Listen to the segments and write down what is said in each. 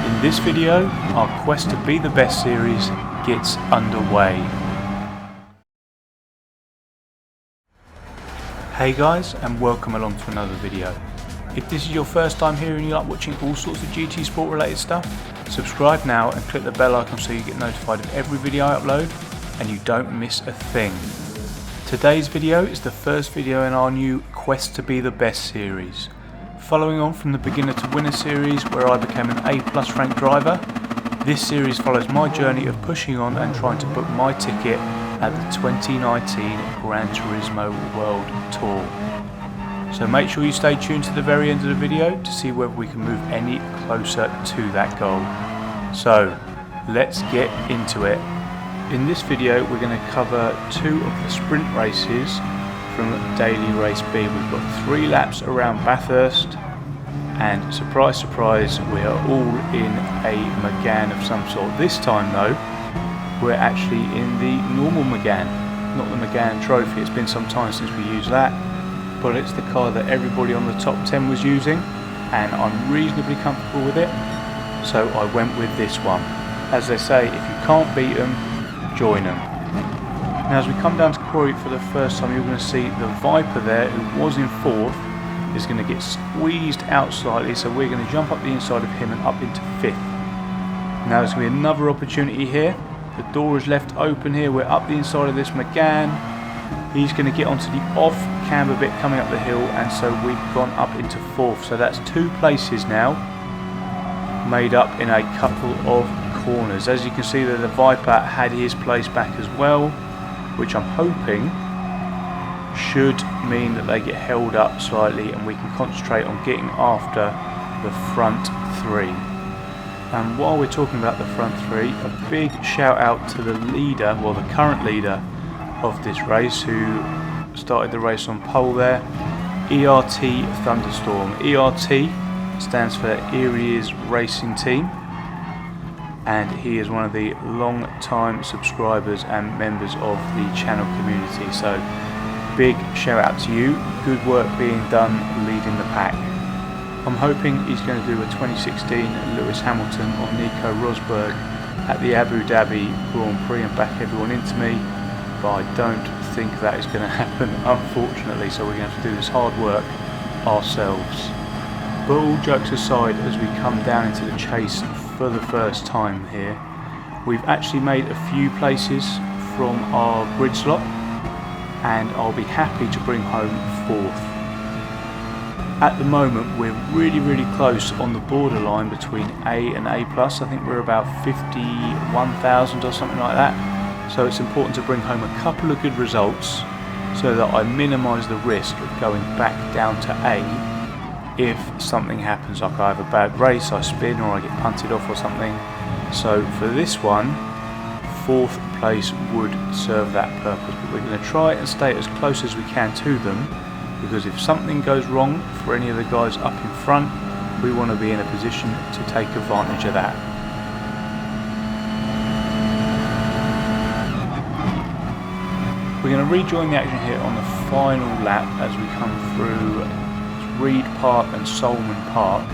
In this video, our quest to be the best series gets underway. Hey guys, and welcome along to another video. If this is your first time here and you like watching all sorts of GT Sport related stuff, subscribe now and click the bell icon so you get notified of every video I upload and you don't miss a thing. Today's video is the first video in our new Quest to be the Best series. Following on from the Beginner to Winner series where I became an A+ ranked driver, this series follows my journey of pushing on and trying to book my ticket at the 2019 Gran Turismo World Tour. So make sure you stay tuned to the very end of the video to see whether we can move any closer to that goal. So let's get into it. In this video we're going to cover two of the sprint races from Daily Race B. We've got 3 laps around Bathurst and surprise surprise we are all in a Megane of some sort. This time though we're actually in the normal Megane, not the Megane Trophy. It's been some time since we used that, but it's the car that everybody on the top 10 was using and I'm reasonably comfortable with it, so I went with this one. As they say, if you can't beat them, join them. Now as we come down to Croydon for the first time, you're going to see the Viper there, who was in 4th, is going to get squeezed out slightly, so we're going to jump up the inside of him and up into 5th. Now there's going to be another opportunity here. The door is left open here, we're up the inside of this Megane. He's going to get onto the off camber bit coming up the hill, and so we've gone up into 4th. So that's 2 places now, made up in a couple of corners. As you can see that the Viper had his place back as well, which I'm hoping should mean that they get held up slightly and we can concentrate on getting after the front 3. And while we're talking about the front 3, a big shout out to the leader, well the current leader of this race, who started the race on pole there, ERT Thunderstorm. ERT stands for Erie's Racing Team, and he is one of the long time subscribers and members of the channel community, so big shout out to you. Good work being done leading the pack. I'm hoping he's going to do a 2016 Lewis Hamilton or Nico Rosberg at the Abu Dhabi Grand Prix and back everyone into me, but I don't think that is going to happen, unfortunately, so we're going to have to do this hard work ourselves. But all jokes aside, as we come down into the chase for the first time here, we've actually made a few places from our grid slot and I'll be happy to bring home 4th. At the moment we're really close on the borderline between A and A+. I think we're about 51,000 or something like that, so it's important to bring home a couple of good results so that I minimise the risk of going back down to A if something happens, like I have a bad race, I spin or I get punted off or something. So for this one, 4th place would serve that purpose, but we're going to try and stay as close as we can to them, because if something goes wrong for any of the guys up in front, we want to be in a position to take advantage of that. We're going to rejoin the action here on the final lap as we come through Reed Park and Solman Park.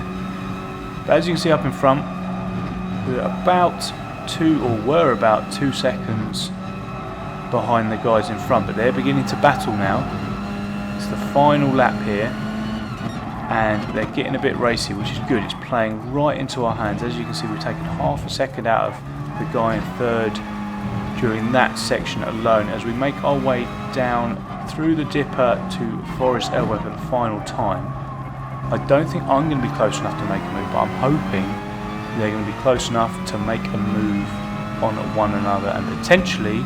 But as you can see up in front, we're about 2 seconds behind the guys in front, but they're beginning to battle now. It's the final lap here and they're getting a bit racy, which is good. It's playing right into our hands. As you can see, we've taken half a second out of the guy in 3rd during that section alone, as we make our way down through the dipper to Forest Elbow for the final time. I don't think I'm going to be close enough to make a move, but I'm hoping they're going to be close enough to make a move on one another and potentially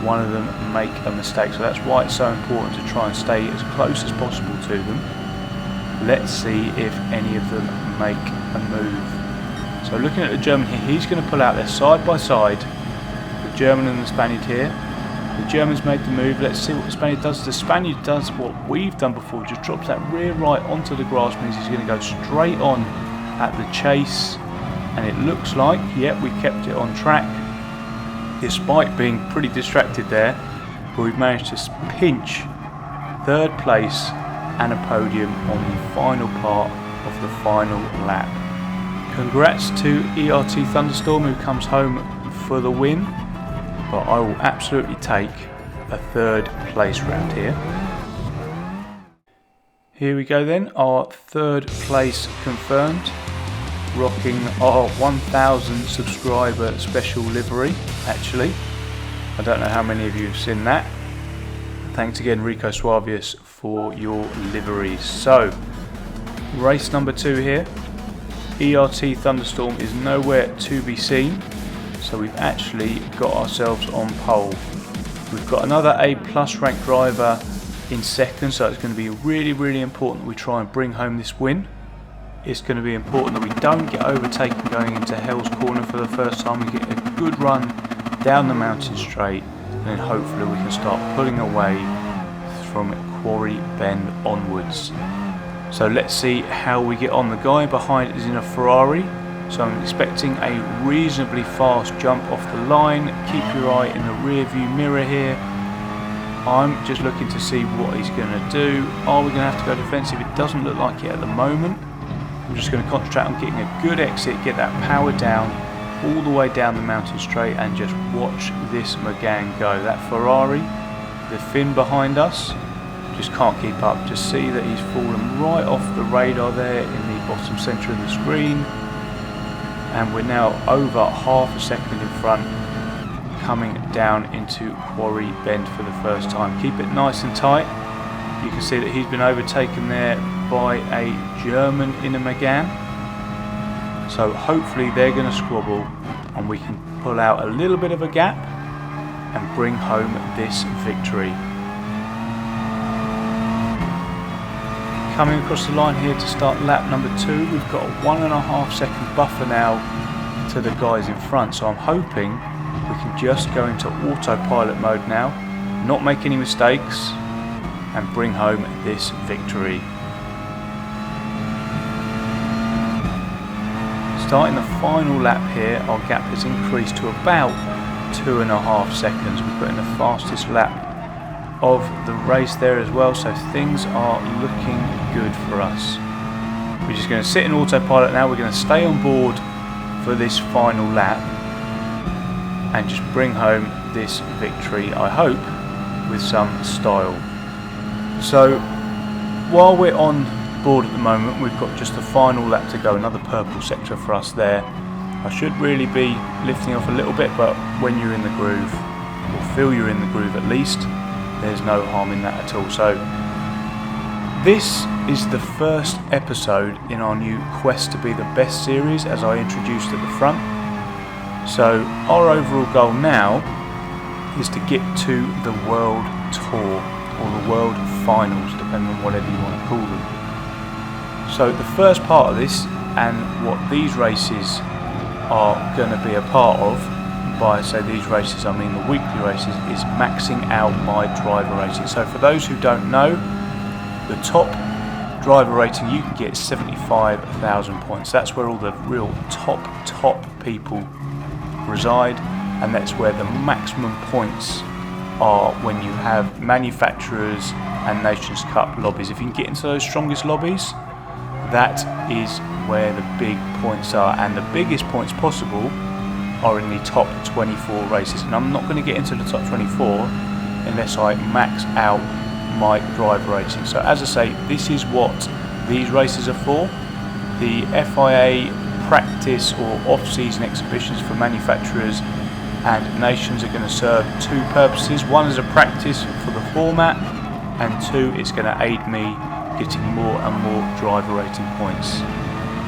one of them make a mistake. So that's why it's so important to try and stay as close as possible to them. Let's see if any of them make a move. So looking at the German here, he's going to pull out there side by side, the German and the Spaniard here. The German's made the move. Let's see what the Spaniard does. The Spaniard does what we've done before, just drops that rear right onto the grass, means he's going to go straight on at the chase, and it looks like, yep, we kept it on track despite being pretty distracted there, but we've managed to pinch 3rd place and a podium on the final part of the final lap. Congrats to ERT Thunderstorm, who comes home for the win, but I will absolutely take a third place round here. Here we go then, our third place confirmed, rocking our 1000 subscriber special livery. Actually, I don't know how many of you have seen that. Thanks again, Rico Suavius, for your liveries. So, race number 2 here. ERT Thunderstorm is nowhere to be seen, so we've actually got ourselves on pole. We've got another A+ ranked driver in second, so it's going to be really important that we try and bring home this win. It's going to be important that we don't get overtaken going into Hell's Corner for the first time. We get a good run down the mountain straight, and then hopefully we can start pulling away from Quarry Bend onwards. So let's see how we get on. The guy behind is in a Ferrari, so I'm expecting a reasonably fast jump off the line. Keep your eye in the rear view mirror here. I'm just looking to see what he's going to do. Are we going to have to go defensive? It doesn't look like it at the moment. I'm just going to concentrate on getting a good exit, get that power down all the way down the mountain straight, and just watch this McGann go. That Ferrari, the Finn behind us, just can't keep up. Just see that he's fallen right off the radar there in the bottom centre of the screen, and we're now over half a second in front, coming down into Quarry Bend for the first time. Keep it nice and tight. You can see that he's been overtaken there by a German in a McGann, so hopefully they're going to squabble and we can pull out a little bit of a gap and bring home this victory. Coming across the line here to start lap number 2, we've got a 1.5 second buffer now to the guys in front, so I'm hoping we can just go into autopilot mode now, not make any mistakes, and bring home this victory. Starting the final lap here, our gap has increased to about 2.5 seconds. We put in the fastest lap of the race there as well, so things are looking good for us. We're just going to sit in autopilot now. We're going to stay on board for this final lap and just bring home this victory, I hope, with some style. So while we're on board at the moment, we've got just the final lap to go, another purple sector for us there. I should really be lifting off a little bit, but when you're in the groove, or feel you're in the groove at least, there's no harm in that at all. So this is the first episode in our new Quest to be the Best series, as I introduced at the front. So our overall goal now is to get to the World Tour, or the World Finals, depending on whatever you want to call them. So the first part of this, and what these races are going to be a part of, by say these races I mean the weekly races, is maxing out my driver rating. So for those who don't know, the top driver rating you can get is 75,000 points. That's where all the real top people reside, and that's where the maximum points are when you have manufacturers and Nations Cup lobbies. If you can get into those strongest lobbies, that is where the big points are, and the biggest points possible are in the top 24 races. And I'm not going to get into the top 24 unless I max out my driver rating. So as I say, this is what these races are for. The FIA practice or off-season exhibitions for manufacturers and nations are going to serve two purposes. One is a practice for the format, and two, it's going to aid me getting more and more driver rating points.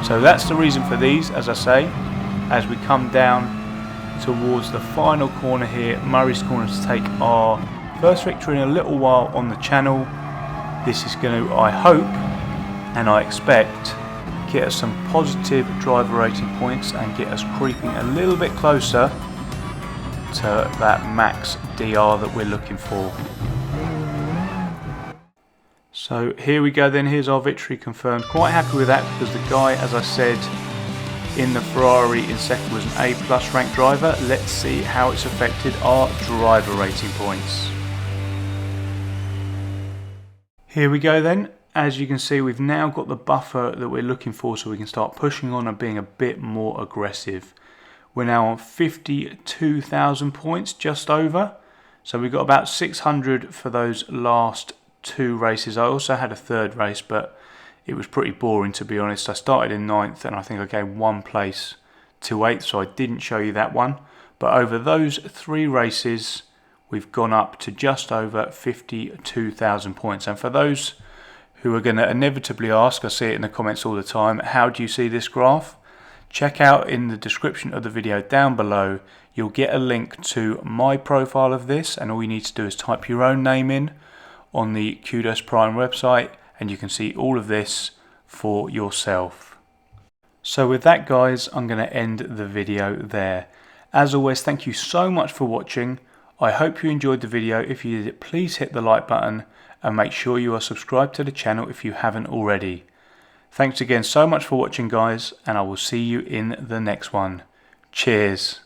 So that's the reason for these, as I say, as we come down towards the final corner here, Murray's Corner, to take our first victory in a little while on the channel. This is going to, I hope and I expect, get us some positive driver rating points and get us creeping a little bit closer to that max DR that we're looking for. So here we go then, here's our victory confirmed. Quite happy with that, because the guy, as I said, in the Ferrari in second was an A+ ranked driver. Let's see how it's affected our driver rating points. Here we go then, as you can see, we've now got the buffer that we're looking for, so we can start pushing on and being a bit more aggressive. We're now on 52,000 points, just over. So we've got about 600 for those last 2 races. I also had a third race, but it was pretty boring, to be honest. I started in 9th and I think I gained 1 place to 8th, so I didn't show you that one. But over those 3 races, we've gone up to just over 52,000 points. And for those who are going to inevitably ask, I see it in the comments all the time, how do you see this graph? Check out in the description of the video down below. You'll get a link to my profile of this, and all you need to do is type your own name in on the Kudos Prime website, and you can see all of this for yourself. So with that, guys, I'm going to end the video there. As always, thank you so much for watching. I hope you enjoyed the video. If you did, please hit the like button and make sure you are subscribed to the channel if you haven't already. Thanks again so much for watching, guys, and I will see you in the next one. Cheers.